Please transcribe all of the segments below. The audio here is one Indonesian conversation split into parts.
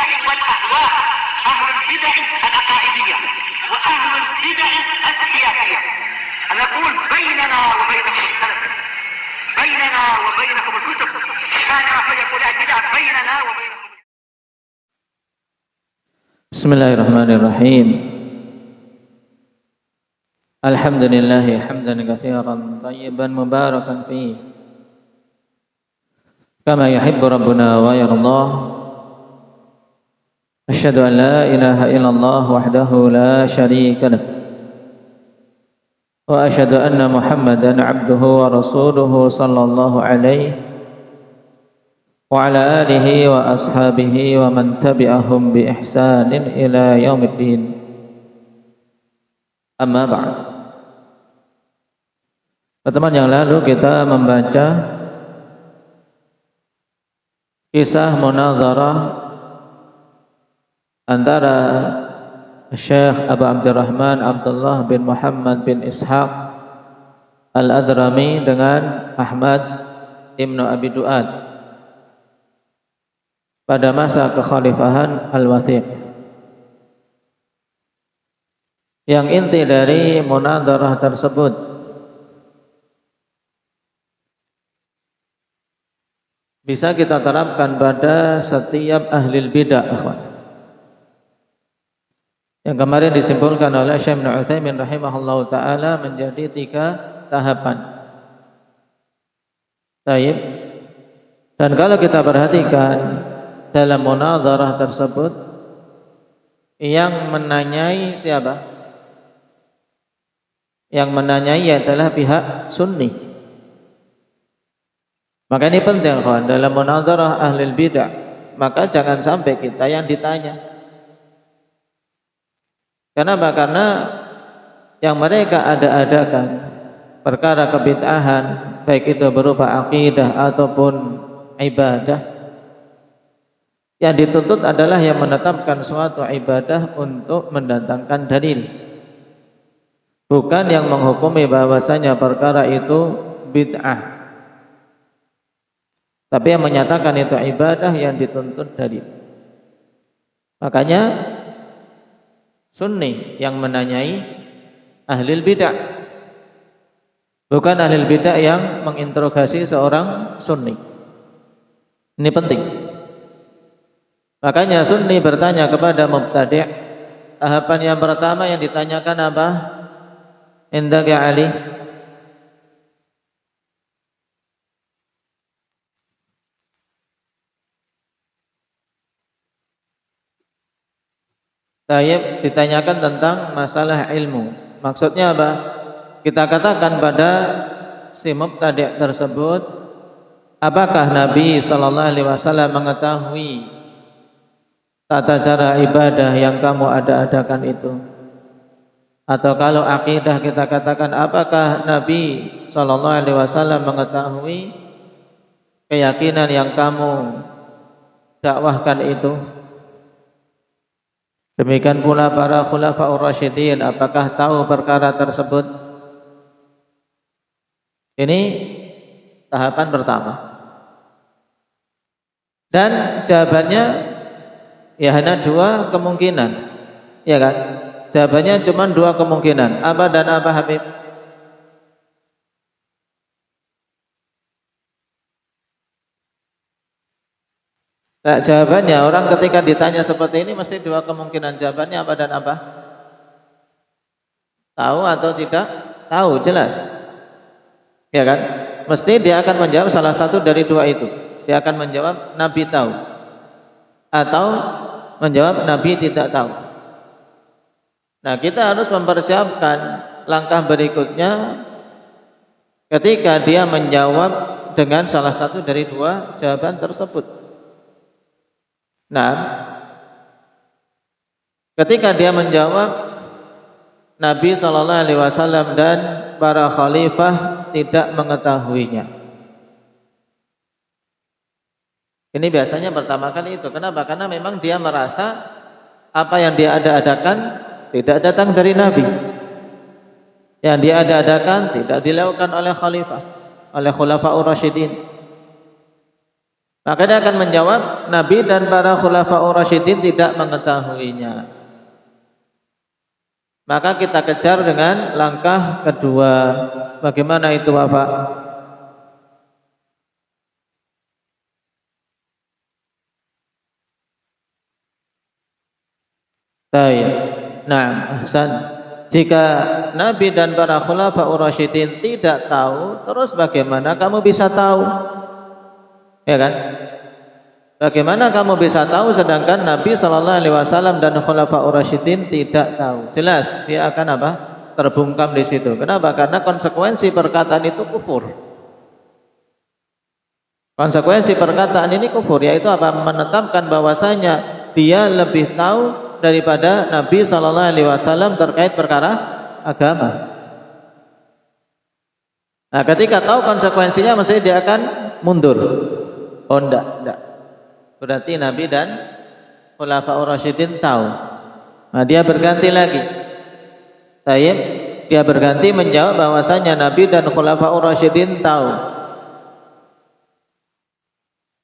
البدع والأهواء، أهل البدع العقائدية وأهل البدع السياسية. نقول بيننا وبينكم السلف، بيننا وبينكم الكتب، كان فيقول البدع بيننا وبينكم. بسم الله الرحمن الرحيم. الحمد لله حمدا كثيرا طيبا مباركا فيه كما يحب ربنا ويرضاه. أشهد أن لا إله إلا الله وحده لا شريك له، وأشهد أن محمدا عبده ورسوله صلى الله عليه وعلى آله وأصحابه ومن تبعهم بإحسان إلى يوم الدين. Amma ba'd. Pertemuan yang lalu kita membaca kisah munazarah antara Syekh Abu Abdurrahman Abdullah bin Muhammad bin Ishaq Al-Adrami dengan Ahmad Ibnu Abi Du'ad pada masa kekhalifahan Al-Wathiq. Yang inti dari munazarah tersebut bisa kita terapkan pada setiap ahli bidah, yang kemarin disimpulkan oleh Syekh Ibnu Utsaimin rahimahullahu taala menjadi 3 tahapan. Baik. Dan kalau kita perhatikan dalam munazarah tersebut, yang menanyai siapa? Yang menanyai adalah pihak Sunni. Maka ini penting kawan dalam munazarah ahli bidah. Maka jangan sampai kita yang ditanya. Kenapa? Karena yang mereka ada-adakan perkara kebid'ahan, baik itu berupa akidah ataupun ibadah, yang dituntut adalah yang menetapkan suatu ibadah untuk mendatangkan dalil, bukan yang menghukumi bahwasanya perkara itu bid'ah, tapi yang menyatakan itu ibadah yang dituntut dalil. Makanya Sunni yang menanyai ahli bidah, bukan ahli bidah yang menginterogasi seorang Sunni. Ini penting. Makanya Sunni bertanya kepada mubtadi'. Tahapan yang pertama yang ditanyakan apa? Indaka Ali. Tayyib, ditanyakan tentang masalah ilmu. Maksudnya apa? Kita katakan pada si mubtadi' tersebut, apakah Nabi sallallahu alaihi wasallam mengetahui tata cara ibadah yang kamu ada-adakan itu? Atau kalau akidah kita katakan, apakah Nabi sallallahu alaihi wasallam mengetahui keyakinan yang kamu dakwahkan itu? Demikian pula para khulafaur rasyidin, apakah tahu perkara tersebut? Ini tahapan pertama. Dan jawabannya ya hanya 2 kemungkinan. Ya kan? Jawabannya cuma 2 kemungkinan. Apa dan apa, Habib? Nah, jawabannya orang ketika ditanya seperti ini mesti 2 kemungkinan. Jawabannya apa dan apa? Tahu atau tidak? Tahu, jelas. Ya kan? Mesti dia akan menjawab salah satu dari 2 itu. Dia akan menjawab Nabi tahu, atau menjawab Nabi tidak tahu. Nah, kita harus mempersiapkan langkah berikutnya ketika dia menjawab dengan salah satu dari 2 jawaban tersebut. Nah, ketika dia menjawab Nabi sallallahu alaihi wasallam dan para khalifah tidak mengetahuinya. Ini biasanya pertama kali itu. Kenapa? Karena memang dia merasa apa yang dia ada-adakan tidak datang dari Nabi. Yang dia ada-adakan tidak dilakukan oleh khalifah, oleh khulafaur rasyidin. Maka dia akan menjawab, Nabi dan para khulafa'ur rasyidin tidak mengetahuinya. Maka kita kejar dengan langkah kedua. Bagaimana itu, Bapak? Baik. Nah, ahsan. Jika Nabi dan para khulafa'ur rasyidin tidak tahu, terus bagaimana kamu bisa tahu? Ya kan? Bagaimana kamu bisa tahu sedangkan Nabi sallallahu alaihi wasallam dan khulafa'ur rasyidin tidak tahu? Jelas dia akan apa? Terbungkam di situ. Kenapa? Karena konsekuensi perkataan itu kufur. Konsekuensi perkataan ini kufur, yaitu apa? Menetapkan bahwasanya dia lebih tahu daripada Nabi sallallahu alaihi wasallam terkait perkara agama. Nah, ketika tahu konsekuensinya mesti dia akan mundur. Oh enggak. Berarti Nabi dan khulafa'ur rasyidin tahu. Nah, dia berganti lagi. Tayyib, dia berganti menjawab bahwasanya Nabi dan khulafa'ur rasyidin tahu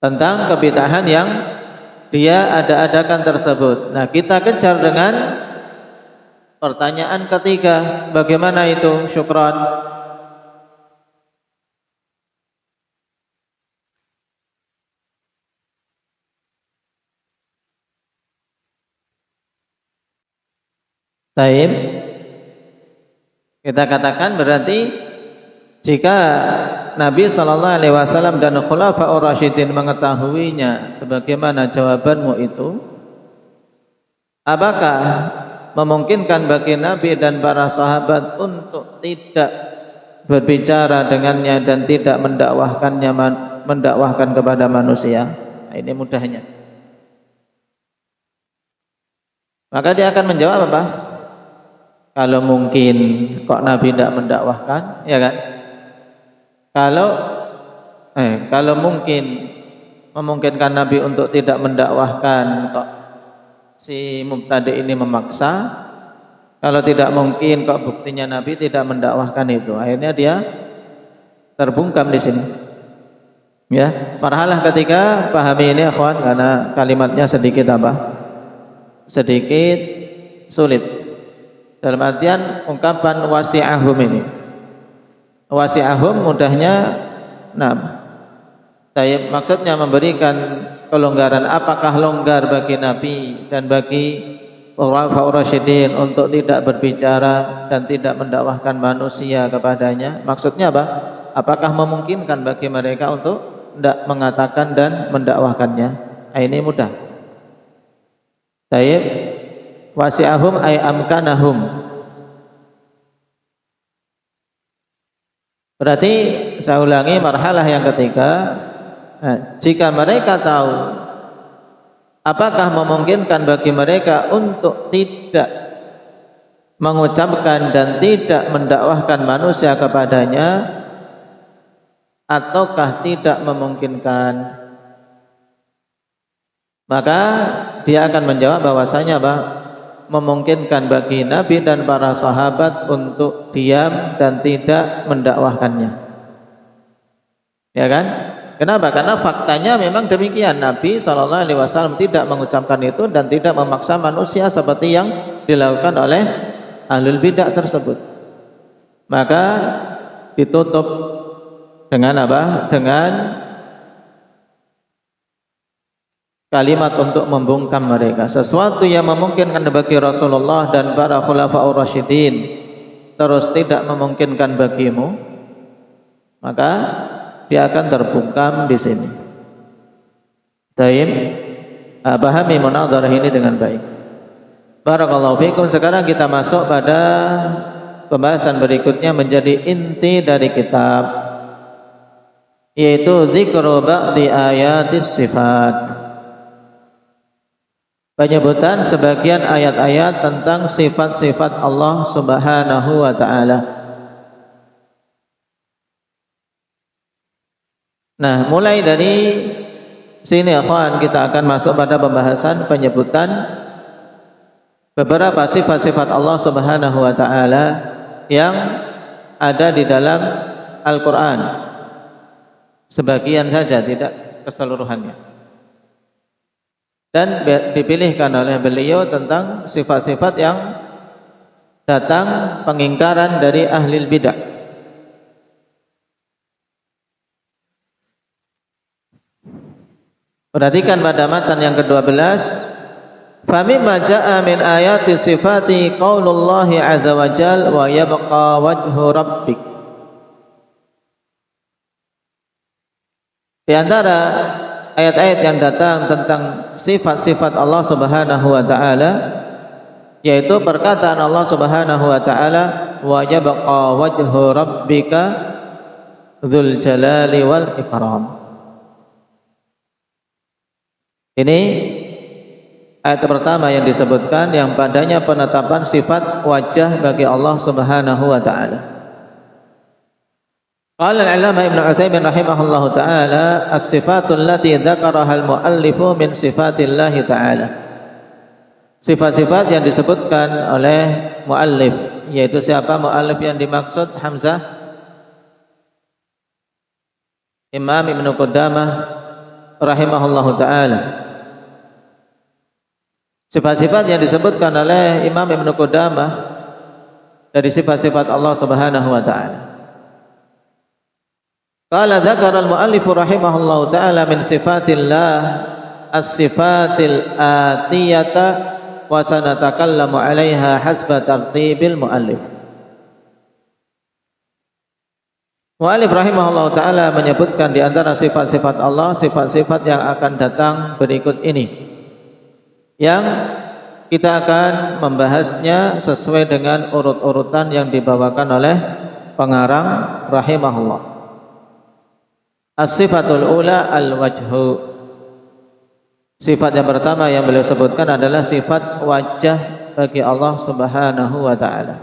tentang kebid'ahan yang dia ada-adakan tersebut. Nah, kita kejar dengan pertanyaan ketiga. Bagaimana itu? Syukran. Baik. Kita katakan berarti jika Nabi sallallahu alaihi wasallam dan khulafa'ur rasyidin mengetahuinya sebagaimana jawabanmu itu, apakah memungkinkan bagi Nabi dan para sahabat untuk tidak berbicara dengannya dan tidak mendakwahkan kepada manusia? Nah, ini mudahnya. Maka dia akan menjawab apa? Kalau mungkin kok Nabi tidak mendakwahkan, ya kan? Kalau mungkin memungkinkan Nabi untuk tidak mendakwahkan, kok si mubtadi ini memaksa? Kalau tidak mungkin, kok buktinya Nabi tidak mendakwahkan itu? Akhirnya dia terbungkam di sini. Ya, marhalah ketika pahami ini, akhwan, karena kalimatnya sedikit apa? Sedikit sulit. Dalam artian ungkapan wasi'ahum ini. Wasi'ahum mudahnya, nah, saya maksudnya memberikan kelonggaran. Apakah longgar bagi Nabi dan bagi khulafa'ur rasyidin untuk tidak berbicara dan tidak mendakwahkan manusia kepadanya? Maksudnya apa? Apakah memungkinkan bagi mereka untuk tidak mengatakan dan mendakwahkannya? Ini mudah. Baik. Wasi'ahum ay amkanahum. Berarti saya ulangi marhalah yang ketiga. Nah, jika mereka tahu, apakah memungkinkan bagi mereka untuk tidak mengucapkan dan tidak mendakwahkan manusia kepadanya, ataukah tidak memungkinkan? Maka dia akan menjawab bahwasanya apa? Memungkinkan bagi Nabi dan para sahabat untuk diam dan tidak mendakwahkannya. Ya kan? Kenapa? Karena faktanya memang demikian. Nabi SAW tidak mengucapkan itu dan tidak memaksa manusia seperti yang dilakukan oleh ahlul bidah tersebut. Maka ditutup dengan apa? Dengan kalimat untuk membungkam mereka. Sesuatu yang memungkinkan bagi Rasulullah dan para khulafa'ur rasyidin terus tidak memungkinkan bagimu, maka dia akan terbungkam di sini. Taib, pahami munadharah ini dengan baik. Barakallahu fikum. Sekarang kita masuk pada pembahasan berikutnya menjadi inti dari kitab, yaitu zikru ba'di ayatis sifat. Penyebutan sebagian ayat-ayat tentang sifat-sifat Allah Subhanahu wa ta'ala. Nah, mulai dari sini akhwan, kita akan masuk pada pembahasan penyebutan beberapa sifat-sifat Allah Subhanahu wa ta'ala yang ada di dalam Al-Quran. Sebagian saja, tidak keseluruhannya. Dan dipilihkan oleh beliau tentang sifat-sifat yang datang pengingkaran dari ahli bidah. Perhatikan pada matan yang ke-12, famimma jaa'a min ayati sifati qaulullahi azza wa jalla wa yabqa wajhu rabbik. Di antara ayat-ayat yang datang tentang sifat-sifat Allah Subhanahu wa taala, yaitu perkataan Allah Subhanahu wa taala wa yabqa wajhu rabbika dzul jalali wal ikram. Ini ayat pertama yang disebutkan yang padanya penetapan sifat wajah bagi Allah Subhanahu wa taala. Qala al-'Allamah Ibnu Utsaimin rahimahullahu taala, as-sifatul lati dzakaraha al-muallifu min sifatillah taala. Sifat-sifat yang disebutkan oleh muallif, yaitu siapa muallif yang dimaksud? Hamzah Imam Ibnu Qudamah rahimahullahu taala. Sifat-sifat yang disebutkan oleh Imam Ibnu Qudamah dari sifat-sifat Allah Subhanahu wa taala. Qala dzakara al-muallif rahimahullahu taala min sifatillah as-sifatil atiyata wa sanatakallamu 'alaiha hasba tartibil muallif. Muallif rahimahullahu taala menyebutkan di antara sifat-sifat Allah, sifat-sifat yang akan datang berikut ini, yang kita akan membahasnya sesuai dengan urut-urutan yang dibawakan oleh pengarang rahimahullah. As-sifatul ula al-wajhu. Sifat yang pertama yang beliau sebutkan adalah sifat wajah bagi Allah Subhanahu wa taala.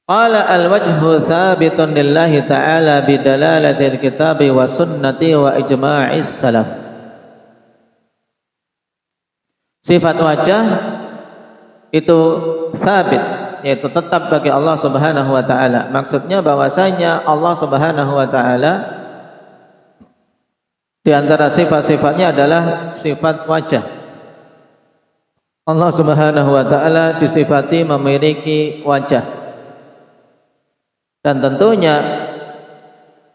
Qala al-wajhu thabitun lillahi ta'ala bidalalatil kitabi wa sunnati wa ijma'is salaf. Sifat wajah itu thabit, yaitu tetap bagi Allah Subhanahu wa taala. Maksudnya bahwasanya Allah Subhanahu wa taala di antara sifat-sifatnya adalah sifat wajah. Allah Subhanahu wa taala disifati memiliki wajah. Dan tentunya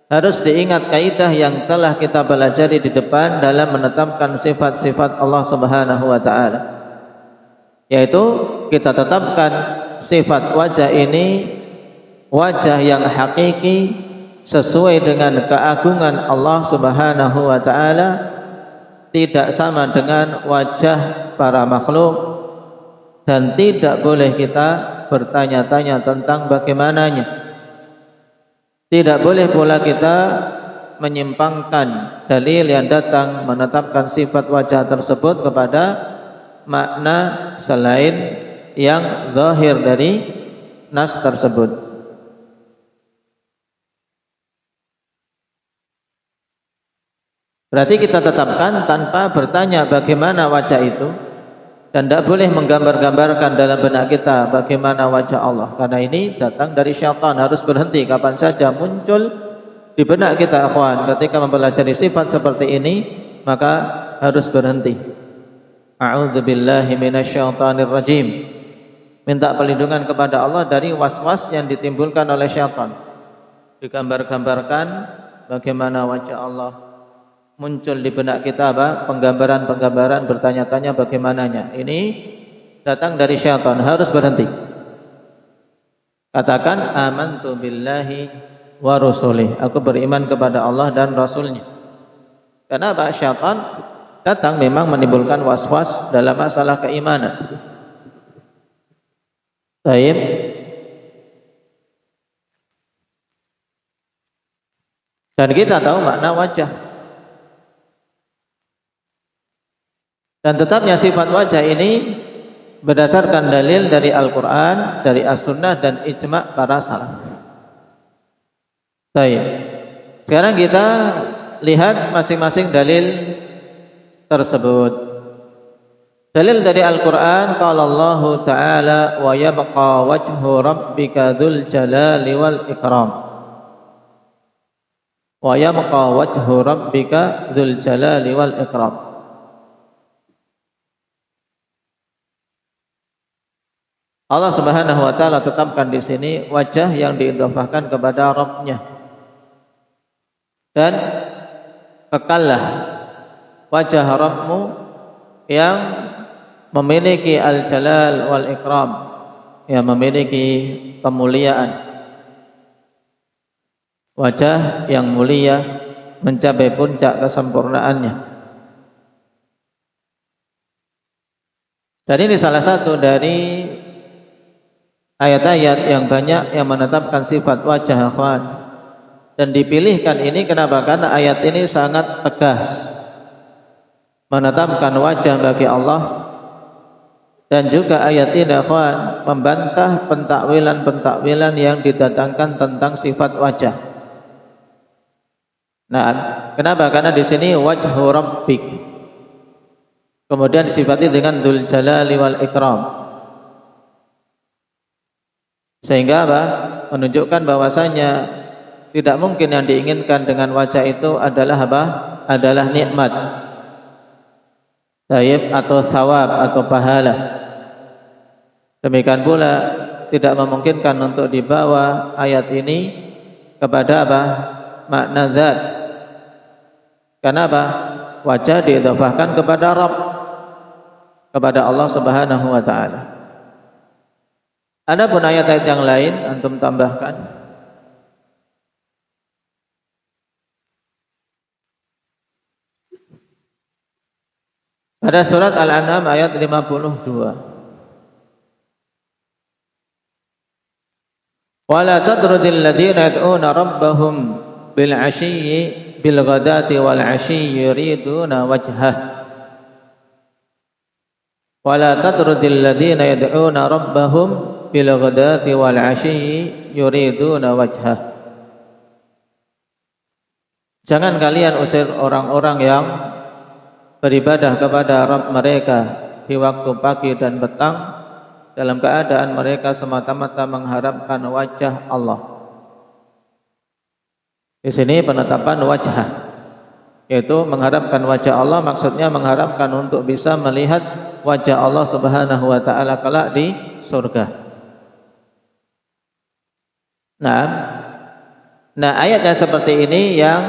harus diingat kaidah yang telah kita pelajari di depan dalam menetapkan sifat-sifat Allah Subhanahu wa taala. Yaitu kita tetapkan sifat wajah ini wajah yang hakiki sesuai dengan keagungan Allah Subhanahu wa taala, tidak sama dengan wajah para makhluk, dan tidak boleh kita bertanya-tanya tentang bagaimananya. Tidak boleh pula kita menyimpangkan dalil yang datang menetapkan sifat wajah tersebut kepada makna selain yang zahir dari nas tersebut. Berarti kita tetapkan tanpa bertanya bagaimana wajah itu, dan tidak boleh menggambar-gambarkan dalam benak kita bagaimana wajah Allah, karena ini datang dari syaitan. Harus berhenti kapan saja muncul di benak kita, akhwan, ketika mempelajari sifat seperti ini, maka harus berhenti. A'udzubillahi minasyaitonir rajim. Minta perlindungan kepada Allah dari was-was yang ditimbulkan oleh syaitan. Digambar-gambarkan bagaimana wajah Allah, muncul di benak kita penggambaran-penggambaran, bertanya-tanya bagaimananya. Ini datang dari syaitan, harus berhenti. Katakan amantu billahi wa rasulih, aku beriman kepada Allah dan Rasulnya. Karena apa? Syaitan datang memang menimbulkan was-was dalam masalah keimanan. Baik. Dan kita tahu makna wajah. Dan tetapnya sifat wajah ini berdasarkan dalil dari Al-Quran, dari As-Sunnah, dan ijma' para salaf. Baik. Sekarang kita lihat masing-masing dalil tersebut. Dalil dari Al-Quran, qala Allah Ta'ala wa yabqa wajhu rabbika dzul jalali wal ikram. Wa yabqa wajhu rabbika dzul jalali wal ikram. Allah Subhanahu wa taala tetapkan di sini wajah yang diidhafahkan kepada Rabb-nya. Dan kekallah wajah Rabb-mu yang memiliki al-jalal wal ikram, yang memiliki kemuliaan. Wajah yang mulia mencapai puncak kesempurnaannya. Dan ini salah satu dari ayat-ayat yang banyak yang menetapkan sifat wajah akhwan. Dan dipilihkan ini kenapa? Karena ayat ini sangat tegas menetapkan wajah bagi Allah. Dan juga ayat ini akhwan membantah pentakwilan-pentakwilan yang didatangkan tentang sifat wajah. Nah, kenapa? Karena di sini wajhu rabbik, kemudian disifati dengan dzul jalali wal ikram. Sehingga apa? Menunjukkan bahwasanya tidak mungkin yang diinginkan dengan wajah itu adalah apa? Adalah nikmat, thawaab atau thawab atau pahala. Demikian pula tidak memungkinkan untuk dibawa ayat ini kepada apa? Makna zat. Kenapa? Wajah diidhafahkan kepada Rabb, kepada Allah Subhanahu wa taala. Adapun ayat-ayat yang lain antum tambahkan. Pada surat Al-An'am ayat 52. Wala tatrudil ladzina yad'una rabbahum bil 'ashiyyi bil ghadati wal 'ashiyyi yuriduna wajhah. Wala tatrudil ladzina yad'una rabbahum bil ghadati wal 'ashiyyi yuriduna wajhah. Jangan kalian usir orang-orang yang beribadah kepada Rabb mereka di waktu pagi dan petang dalam keadaan mereka semata-mata mengharapkan wajah Allah. Di sini penetapan wajah, yaitu mengharapkan wajah Allah, maksudnya mengharapkan untuk bisa melihat wajah Allah Subhanahu wa taala kelak di surga. Nah ayat yang seperti ini yang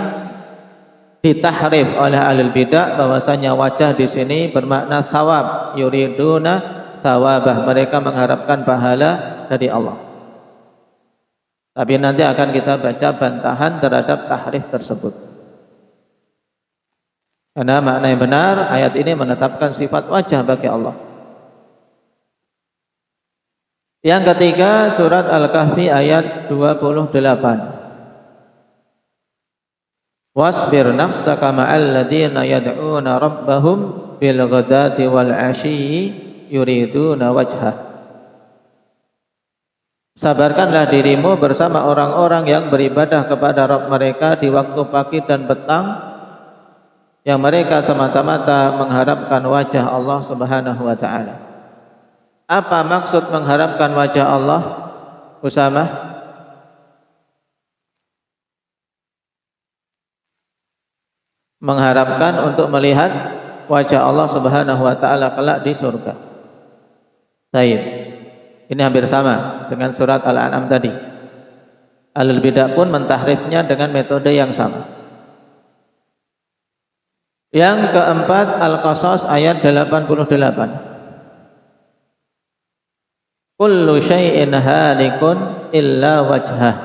ditahrif oleh ahlul bidah, bahwasanya wajah di sini bermakna thawab, yuriduna thawabah, mereka mengharapkan pahala dari Allah. Tapi nanti akan kita baca bantahan terhadap tahrif tersebut. Karena makna yang benar ayat ini menetapkan sifat wajah bagi Allah. Yang ketiga, surat Al-Kahfi ayat 28. Wasbir nafsaka ma'al ladzina yad'una rabbahum bil ghadati wal 'ashiyyi yuriduna wajhah. Sabarkanlah dirimu bersama orang-orang yang beribadah kepada Rabb mereka di waktu pagi dan petang, yang mereka semata-mata mengharapkan wajah Allah Subhanahu wa taala. Apa maksud mengharapkan wajah Allah, Usamah? Mengharapkan untuk melihat wajah Allah Subhanahu wa taala kelak di surga. Baik. Ini hampir sama dengan surat Al-An'am tadi. Ahlul bidah pun mentahrifnya dengan metode yang sama. Yang keempat, Al-Qasas ayat 88. Kullu syai'in halikun illa wajhah.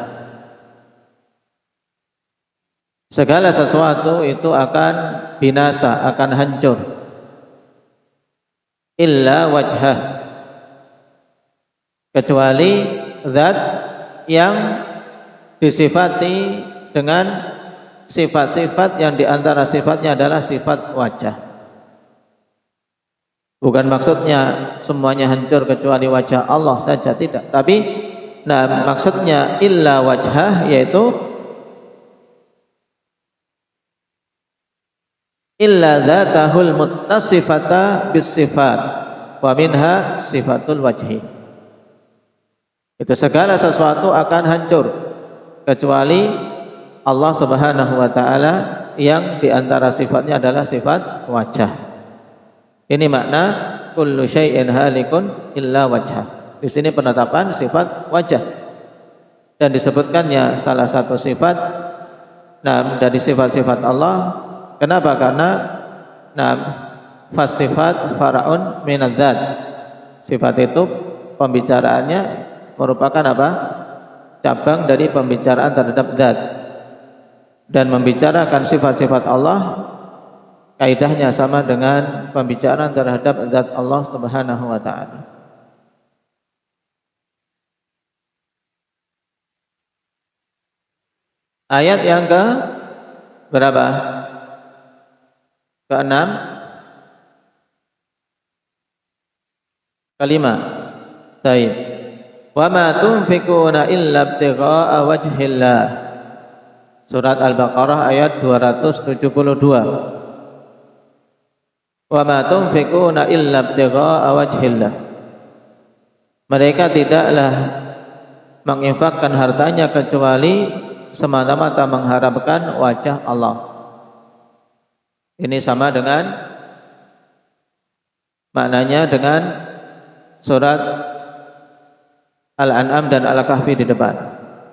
Segala sesuatu itu akan binasa, akan hancur. Illa wajhah, kecuali zat yang disifati dengan sifat-sifat yang diantara sifatnya adalah sifat wajah. Bukan maksudnya semuanya hancur kecuali wajah Allah saja, tidak. Tapi maksudnya illa wajhah, yaitu illa dzatahul muttasifata bis sifat, Wa minha sifatul wajhi. Itu segala sesuatu akan hancur kecuali Allah Subhanahu wa taala yang diantara sifatnya adalah sifat wajah. Ini makna kullu syai'in halikun illa wajhah. Di sini penetapan sifat wajah. Dan disebutkannya salah satu sifat dari sifat-sifat Allah. Kenapa? Karena fasifat faraun minadzat. Sifat itu pembicaraannya merupakan apa? Cabang dari pembicaraan terhadap zat. Dan membicarakan sifat-sifat Allah kaidahnya sama dengan pembicaraan terhadap zat Allah Subhanahu wa taala. Ayat yang ke berapa? Ke-6, kelima. Baik. Wa ma tunfiquna illa ibtigha'a wajhillah. Surat Al-Baqarah ayat 272. Wa ma tunfiquna illa ibtigha'a wajhillah. Mereka tidaklah menginfakkan hartanya kecuali semata-mata mengharapkan wajah Allah. Ini sama dengan maknanya dengan surat Al-An'am dan Al-Kahfi di depan,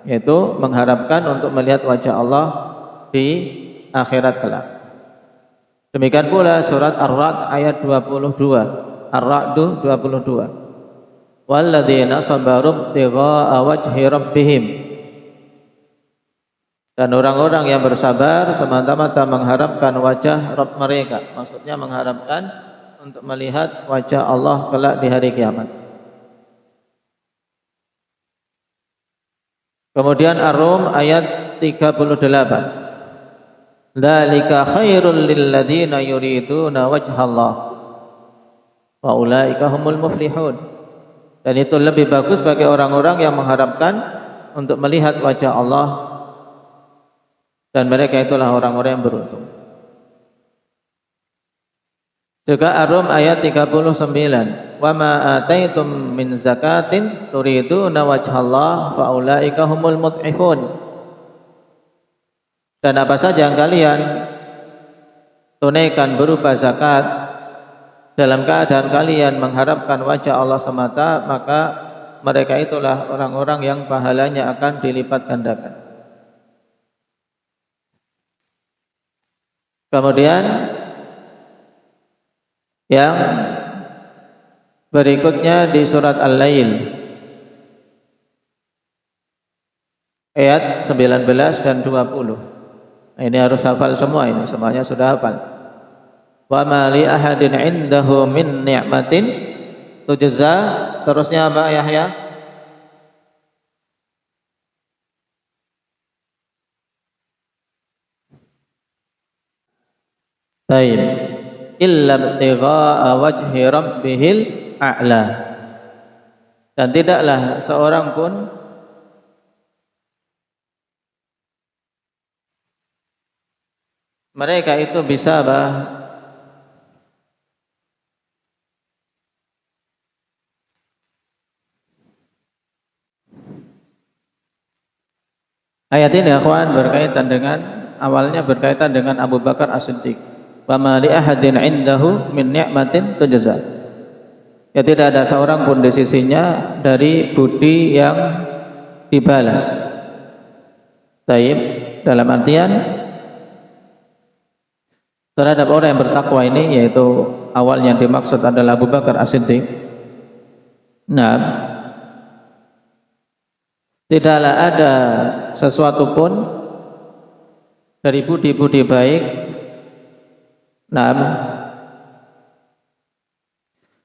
yaitu mengharapkan untuk melihat wajah Allah di akhirat kelak. Demikian pula surat Ar-Ra'd ayat 22, Ar-Ra'd 22. Walladzina sabaru ibtigha'a wajhi rabbihim. Dan orang-orang yang bersabar semata-mata mengharapkan wajah Rabb mereka. Maksudnya mengharapkan untuk melihat wajah Allah kelak di hari kiamat. Kemudian Ar-Rum ayat 38. Dzalika khairul lil ladzina yuriduna wajhallah wa ulaika humul muflihun. Dan itu lebih bagus bagi orang-orang yang mengharapkan untuk melihat wajah Allah, dan mereka itulah orang-orang yang beruntung. Juga Ar-Rum ayat 39. Wa ma ataitum min zakatin turiduna wajhallah fa ulaika humul mud'ifun. Dan apa saja yang kalian tunaikan berupa zakat dalam keadaan kalian mengharapkan wajah Allah semata, maka mereka itulah orang-orang yang pahalanya akan dilipat gandakan. Kemudian yang berikutnya di surat Al-Lail ayat 19 dan 20. Ini harus hafal semua, ini semuanya sudah hafal. Wa ma li ahadin 'indahu min ni'matin tujza. Terusnya apa Yahya? Baik. Illa ibtigha'a wajhi rabbihil a'la. Dan tidaklah seorang pun mereka itu bisa ayat ini akhwan berkaitan dengan awalnya berkaitan dengan Abu Bakar As-Siddiq. Wa ma li ahadin 'indahu min ni'matin tujza. Ya, tidak ada seorang pun di sisinya dari budi yang dibalas. Taib, dalam artian terhadap orang yang bertakwa ini, yaitu awalnya yang dimaksud adalah Abu Bakar As-Siddiq. Nah, tidaklah ada sesuatu pun dari budi-budi baik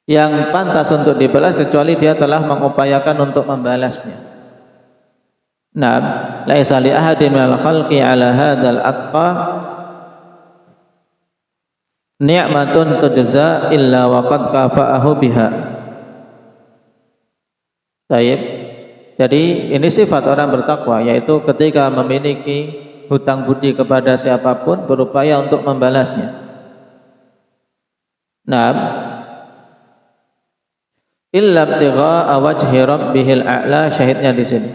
yang pantas untuk dibalas kecuali dia telah mengupayakan untuk membalasnya. Laisa li ahadin minal khalqi ala hadzal atqa ni'matun tujza illa waqad kafa'ahu biha. Baik. Jadi ini sifat orang bertakwa, yaitu ketika memiliki hutang budi kepada siapapun berupaya untuk membalasnya. illa ibtigha'a wajhi rabbihil a'la, syahidnya di sini.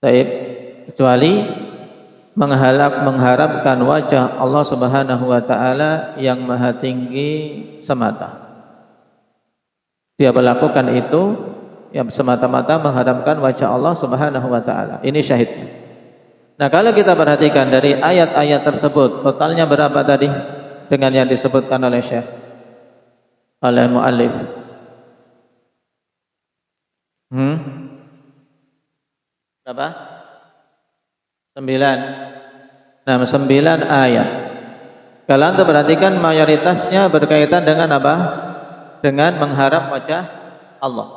Baik, kecuali mengharapkan wajah Allah Subhanahu wa taala yang maha tinggi semata. Dia melakukan itu yang semata-mata mengharapkan wajah Allah Subhanahu wa taala. Ini syahidnya. Nah, kalau kita perhatikan dari ayat-ayat tersebut, totalnya berapa tadi dengan yang disebutkan oleh Syekh, oleh muallif? Berapa? 9. Nah, 9 ayat. Kalau Anda perhatikan mayoritasnya berkaitan dengan apa? Dengan mengharap wajah Allah.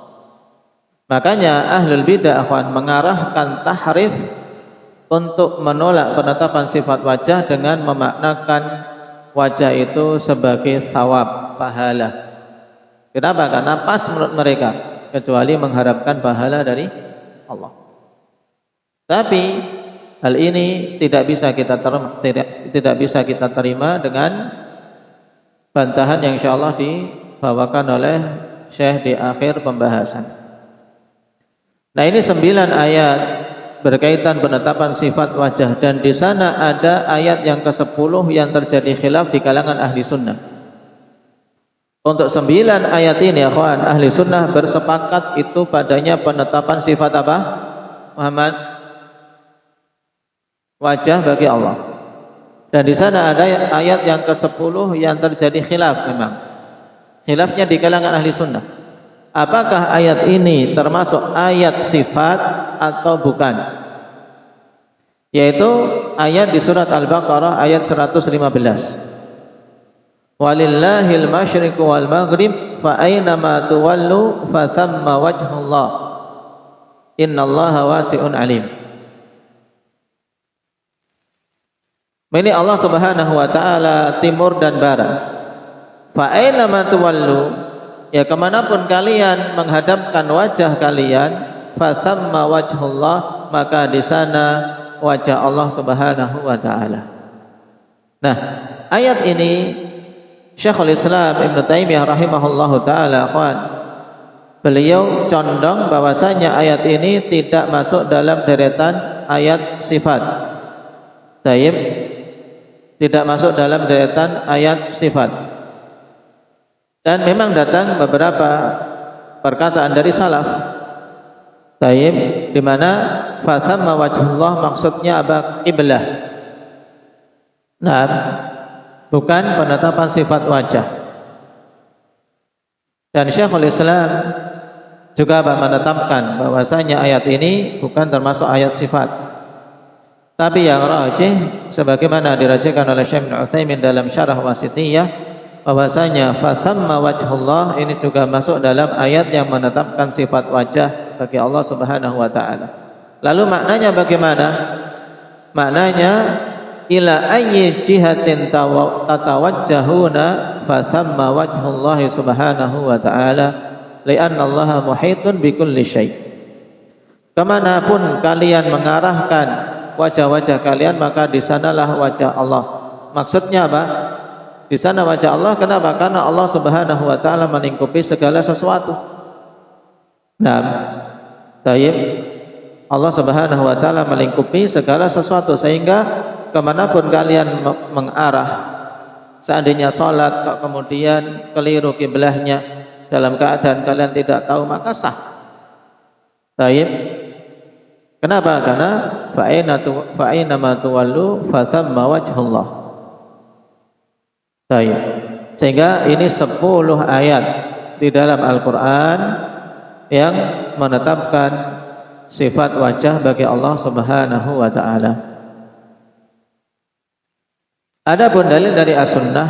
Makanya ahlul bidah akhwan mengarahkan tahrif untuk menolak penetapan sifat wajah dengan memaknakan wajah itu sebagai thawab, pahala. Kenapa? Karena pas menurut mereka, kecuali mengharapkan pahala dari Allah. Tapi hal ini tidak bisa kita terima dengan bantahan yang insyaallah dibawakan oleh Syekh di akhir pembahasan. Nah, ini 9 ayat berkaitan penetapan sifat wajah, dan di sana ada ayat yang ke-10 yang terjadi khilaf di kalangan ahli sunnah. Untuk 9 ayat ini, akhwan, ahli sunnah bersepakat itu padanya penetapan sifat apa? Muhammad, wajah bagi Allah. Dan di sana ada ayat yang ke-10 yang terjadi khilaf memang. Khilafnya di kalangan ahli sunnah. Apakah ayat ini termasuk ayat sifat atau bukan? Yaitu ayat di surat Al-Baqarah ayat 115. Walillahil masyriqu wal maghrib fa aina ma tuwallu fa thamma wajhullah. Innallaha wasi'un alim. Milik Allah Subhanahu wa taala timur dan barat. Fa aina ma tuwallu, ya kemanapun kalian menghadapkan wajah kalian, fa thamma wajhullah, maka di sana wajah Allah Subhanahu wa taala. Nah, ayat ini Syekhul Islam Ibnu Taimiyah rahimahullahu taala, akhwan, beliau condong bahwasanya ayat ini tidak masuk dalam deretan ayat sifat. Taib, tidak masuk dalam deretan ayat sifat. Dan memang datang beberapa perkataan dari salaf. Taib, di mana fa thamma wajhullah maksudnya apa? Qiblah. Nah, bukan penetapan sifat wajah. Dan Syekhul Islam juga menetapkan bahwasanya ayat ini bukan termasuk ayat sifat. Tapi yang rajih, sebagaimana dirajihkan oleh Syekh Ibnu Utsaimin dalam Syarah Wasithiyah, bahwasanya fa thamma wajhullah ini juga masuk dalam ayat yang menetapkan sifat wajah bagi Allah Subhanahu wa taala. Lalu maknanya bagaimana? Maknanya ila ayyi jihatin tatawajjahuna fa thamma wajhullahi subhanahu wa ta'ala li'anna allaha muhitun bikulli syai'. Kemanapun kalian mengarahkan wajah-wajah kalian, maka di sanalah wajah Allah. Maksudnya apa? Di sana wajah Allah. Kenapa? Karena Allah Subhanahu wa taala melingkupi segala sesuatu. Nah, tayyib, Allah Subhanahu wa taala melingkupi segala sesuatu, sehingga kemanapun kalian mengarah, seandainya sholat kok kemudian keliru kiblahnya dalam keadaan kalian tidak tahu, maka sah. Taib. Kenapa? Karena fa'ina ma tuwallu fa thamma wajhullah. Taib. Sehingga ini 10 ayat di dalam Al-Quran yang menetapkan sifat wajah bagi Allah Subhanahu wa ta'ala. Adapun dalil dari as-sunnah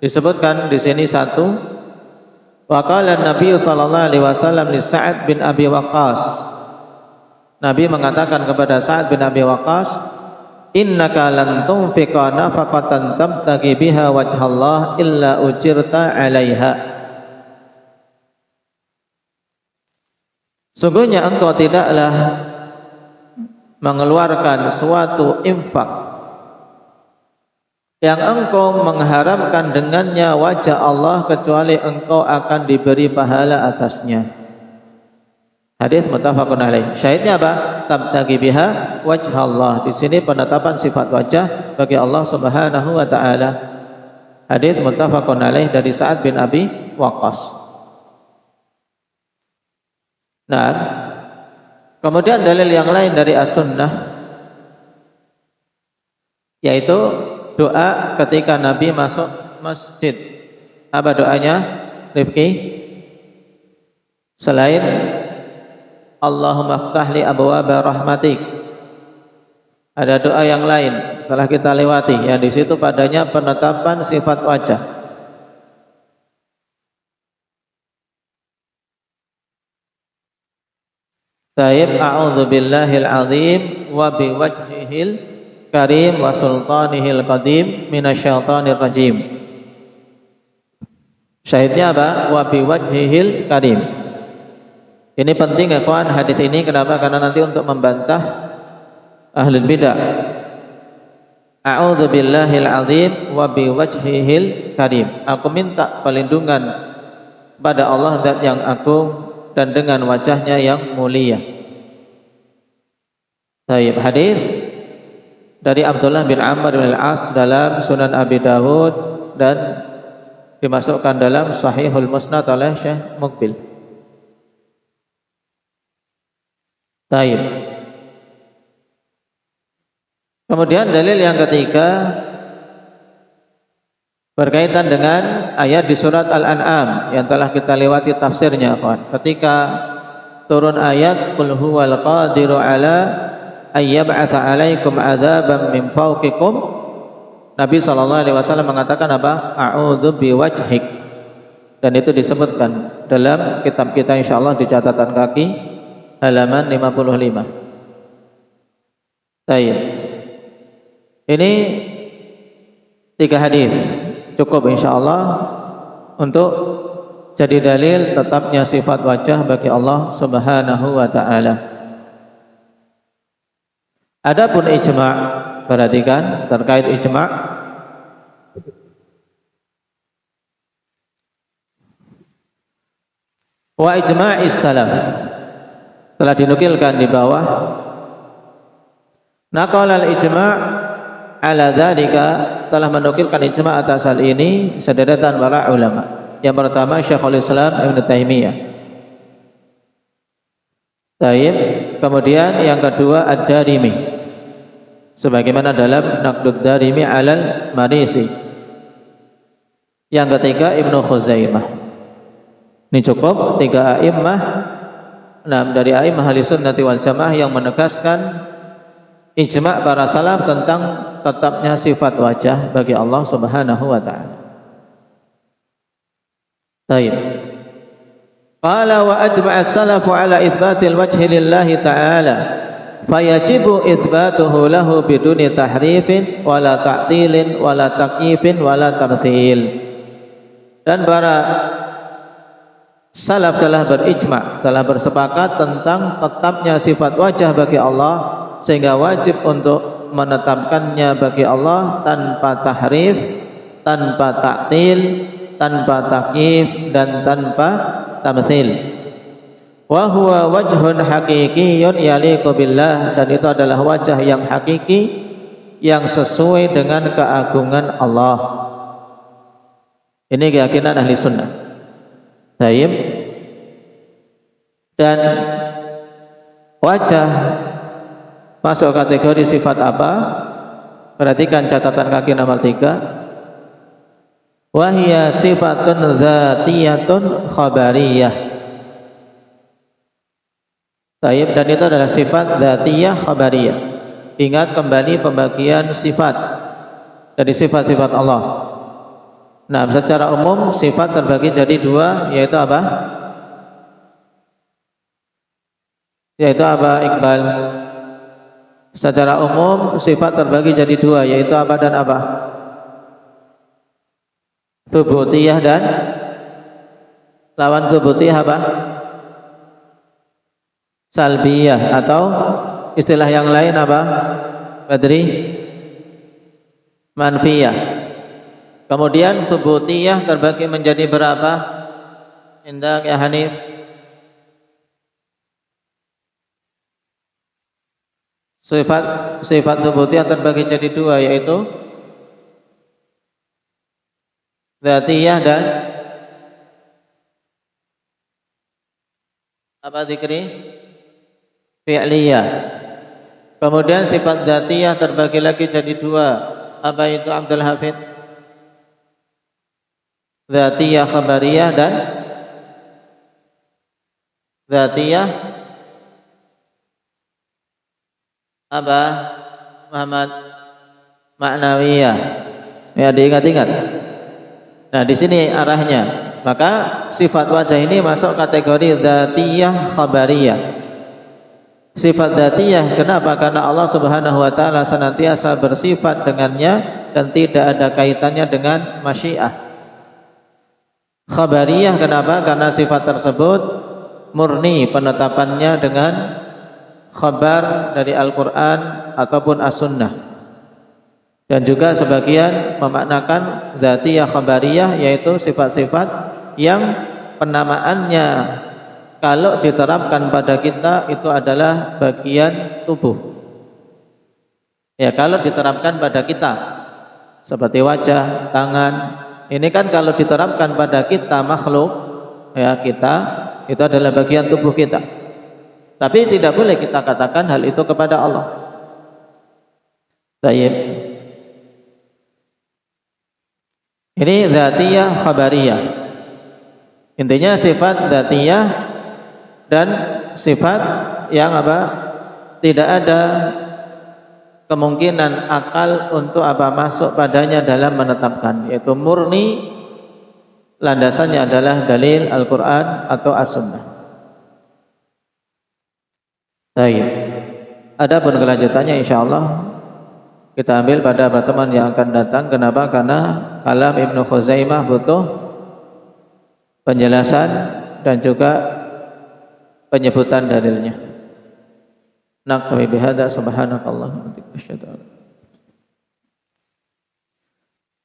disebutkan di sini satu, wa qala Nabi sallallahu alaihi wasallam li Sa'ad bin Abi Waqqas. Nabi mengatakan kepada Sa'ad bin Abi Waqqas, innaka lan tunfiqa nafaqatan tabtaghi biha wajhallah illa ujirta 'alaiha. Sungguhnya engkau tidaklah mengeluarkan suatu infak yang engkau mengharapkan dengannya wajah Allah kecuali engkau akan diberi pahala atasnya. Hadis muttafaqun alaih. Syahidnya apa? Tabtaghi biha wajh Allah. Di sini penetapan sifat wajah bagi Allah Subhanahu wa taala. Hadis muttafaqun alaih dari Sa'ad bin Abi Waqqas. Nah, kemudian dalil yang lain dari As-Sunnah yaitu doa ketika Nabi masuk masjid. Apa doanya, Rifki? Selain Allahumma ftah li abwaaba rahmatik, ada doa yang lain telah kita lewati yang di situ padanya penetapan sifat wajah. Taib a'udzu billahil azim wa biwajhihil karim wa sultanihil qadim minasyaitonir rajim. Syahidnya apa? Wa biwajhihil karim. Ini penting ya kawan, hadis ini kenapa? Karena nanti untuk membantah ahlul bidah. A'udzu billahil azim wa biwajhihil karim. Aku minta perlindungan pada Allah zat yang agung dan dengan wajahnya yang mulia. Baik, hadis dari Abdullah bin Amr bin Al-As dalam Sunan Abi Dawud dan dimasukkan dalam Sahihul Musnad oleh Syekh Muqbil. Baik. Kemudian dalil yang ketiga berkaitan dengan ayat di surat Al-An'am yang telah kita lewati tafsirnya, kawan. Ketika turun ayat qul huwal qadiru ala ayyab'atsa 'alaikum 'adzaban min fawqikum, Nabi sallallahu alaihi wasallam mengatakan apa? A'udzu biwajhik. Dan itu disebutkan dalam kitab kita insyaallah di catatan kaki halaman 55. Baik. Ini 3 hadis cukup insyaallah untuk jadi dalil tetapnya sifat wajah bagi Allah Subhanahu wa taala. Adapun ijma', perhatikan terkait ijma'. Wa ijma'is salaf telah dinukilkan di bawah. Naqala al-ijma' ala dzalika, telah menukilkan ijma' atas hal ini sederetan para ulama. Yang pertama Syekhul Islam Ibnu Taimiyah. Baik, kemudian yang kedua Ad-Darimi. Sebagaimana dalam Naqdud Darimi 'alal Marisi. Yang ketiga Ibnu Khuzaimah. Ini cukup 3 a'immah. Nah, dari a'immah ahli sunnati wal jamaah yang menegaskan ijma' para salaf tentang tetapnya sifat wajah bagi Allah Subhanahu wa taala. Baik. Qala wa ajma'a as-salafu ala itsbatil wajhi lillahi ta'ala fayajibu itsbatuhu lahu biduni tahrifin wala ta'tilin wala takyifin wala tamtsil. Dan para salaf telah berijma', telah bersepakat tentang tetapnya sifat wajah bagi Allah, sehingga wajib untuk menetapkannya bagi Allah tanpa tahrif, tanpa ta'til, tanpa takyif dan tanpa tamtsil. Wa huwa wajhun haqiqiyyun yaliqu billah, dan itu adalah wajah yang hakiki yang sesuai dengan keagungan Allah. Ini keyakinan ahli sunnah. Baik. Dan wajah masuk kategori sifat apa? Perhatikan catatan kaki nomor 3. Wahia sifatun dzatiyatun khabariyah. Baik, dan itu adalah sifat dzatiyah khabariyah. Ingat kembali pembagian sifat dari sifat-sifat Allah. Nah, secara umum sifat terbagi jadi 2, yaitu apa? Yaitu apa, Iqbal? Secara umum sifat terbagi jadi 2, yaitu apa dan apa? Tsubutiyah dan lawan tsubutiyah apa? Salbiyah, atau istilah yang lain apa? Badri? manfiyah. Kemudian subutiyah terbagi menjadi berapa? Indah ya Hanif. Sifat subutiyah terbagi jadi dua, yaitu dzatiyah dan apa dzikri? Fi'liyah. Kemudian sifat dzatiyah terbagi lagi jadi dua. Apa itu Abdul Hafid? Dzatiyah khabariyah dan dzatiyah apa? Muhammad ma'nawiyah. Ya, diingat-ingat. Nah, di sini arahnya. Maka sifat wajah ini masuk kategori dzatiyah khabariyah. Sifat dzatiyah kenapa? Karena Allah Subhanahu wa taala senantiasa bersifat dengannya dan tidak ada kaitannya dengan masyiah. Khabariyah kenapa? Karena sifat tersebut murni penetapannya dengan khabar dari Al-Qur'an ataupun As-Sunnah. Dan juga sebagian memaknakan dzatiyah khabariyah, yaitu sifat-sifat yang penamaannya kalau diterapkan pada kita itu adalah bagian tubuh. Ya, kalau diterapkan pada kita seperti wajah, tangan, ini kan kalau diterapkan pada kita makhluk, ya kita, itu adalah bagian tubuh kita. Tapi tidak boleh kita katakan hal itu kepada Allah. Baik. Ini dzatiyah khabariyah. Intinya sifat dzatiyah dan sifat yang apa? Tidak ada kemungkinan akal untuk apa masuk padanya dalam menetapkan, yaitu murni landasannya adalah dalil Al-Qur'an atau As-Sunnah. Baik. Adapun kelanjutannya insyaallah kita ambil pada pertemuan yang akan datang. Kenapa? Karena kalam Ibnu Khuzaimah butuh penjelasan dan juga penyebutan dalilnya. Naqwi bihadza subhanakallah.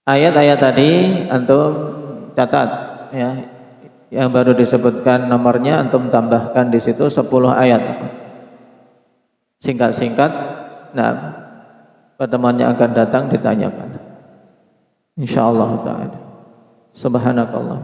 Ayat-ayat tadi antum catat ya. Yang baru disebutkan nomornya antum tambahkan di situ 10 ayat. Singkat-singkat. Nah, pertemuan yang akan datang ditanyakan. Insyaallah taala. Subhanakallah.